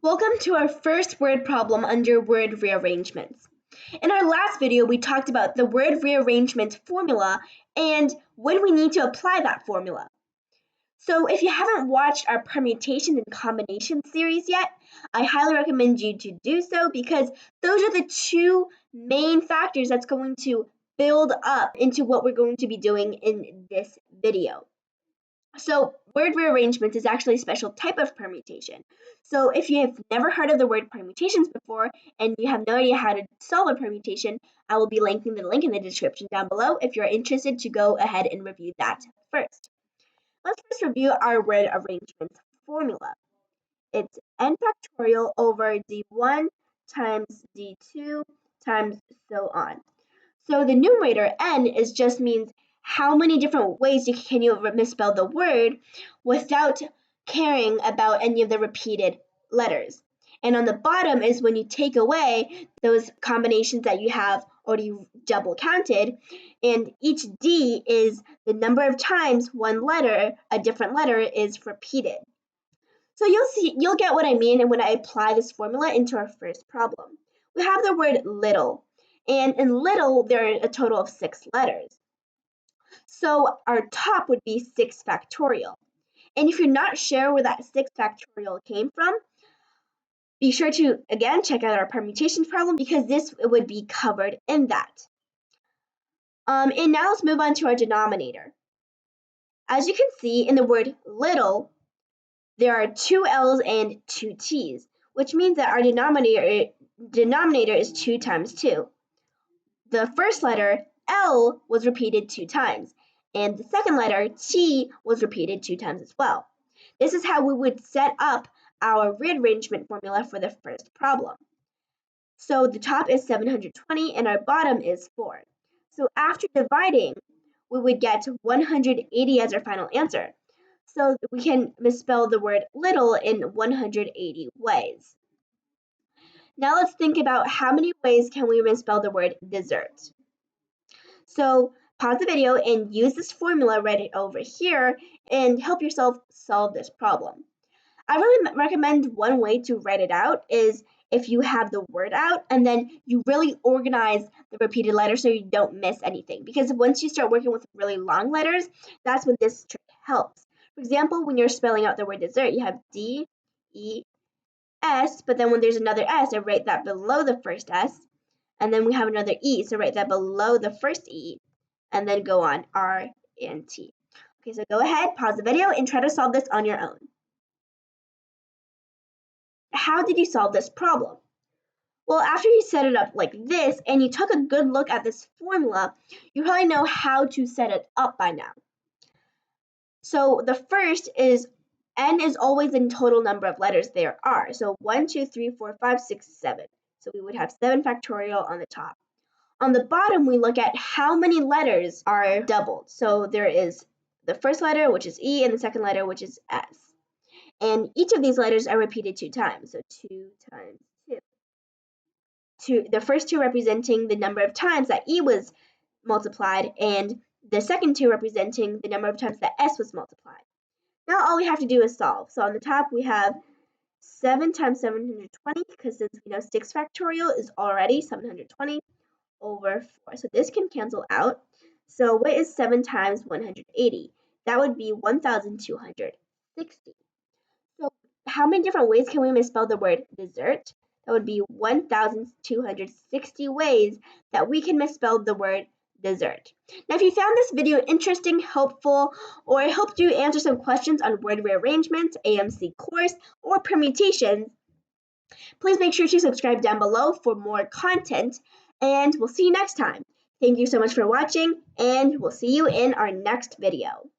Welcome to our first word problem under word rearrangements. In our last video, we talked about the word rearrangement formula and when we need to apply that formula. So if you haven't watched our permutations and combinations series yet, I highly recommend you to do so because those are the two main factors that's going to build up into what we're going to be doing in this video. So word rearrangement is actually a special type of permutation. So if you have never heard of the word permutations before and you have no idea how to solve a permutation, I will be linking the link in the description down below if you're interested to go ahead and review that first. Let's first review our word arrangement formula. It's n factorial over d1 times d2 times so on. So the numerator n is just means how many different ways can you misspell the word without caring about any of the repeated letters. And on the bottom is when you take away those combinations that you have already double counted, and each D is the number of times one letter, a different letter, is repeated. So you'll get what I mean when I apply this formula into our first problem. We have the word little, and in little there are a total of 6 letters. So our top would be 6 factorial. And if you're not sure where that 6 factorial came from, be sure to, again, check out our permutations problem because this would be covered in that. And now let's move on to our denominator. As you can see in the word little, there are 2 L's and 2 T's, which means that our denominator is 2 times 2. The first letter, L, was repeated 2 times, and the second letter, T, was repeated 2 times as well. This is how we would set up our rearrangement formula for the first problem. So the top is 720 and our bottom is 4. So after dividing, we would get 180 as our final answer. So we can misspell the word little in 180 ways. Now let's think about how many ways can we misspell the word dessert. So pause the video and use this formula right over here and help yourself solve this problem. I really recommend one way to write it out is if you have the word out and then you really organize the repeated letters so you don't miss anything. Because once you start working with really long letters, that's when this trick helps. For example, when you're spelling out the word dessert, you have D, E, S, but then when there's another S, I write that below the first S. And then we have another E, so write that below the first E. And then go on, R and T. Okay, so go ahead, pause the video, and try to solve this on your own. How did you solve this problem? Well, after you set it up like this and you took a good look at this formula, you probably know how to set it up by now. So the first is n is always the total number of letters there are. So 1, 2, 3, 4, 5, 6, 7. So we would have 7 factorial on the top. On the bottom, we look at how many letters are doubled. So there is the first letter, which is E, and the second letter, which is S. And each of these letters are repeated 2 times. So 2 times 2. The first 2 representing the number of times that E was multiplied, and the second 2 representing the number of times that S was multiplied. Now all we have to do is solve. So on the top, we have 7 times 720, because since we know 6 factorial is already 720 over 4. So this can cancel out. So what is 7 times 180? That would be 1,260. So how many different ways can we misspell the word dessert? That would be 1,260 ways that we can misspell the word dessert. Now, if you found this video interesting, helpful, or it helped you answer some questions on word rearrangement, AMC course, or permutations, please make sure to subscribe down below for more content, and we'll see you next time. Thank you so much for watching, and we'll see you in our next video.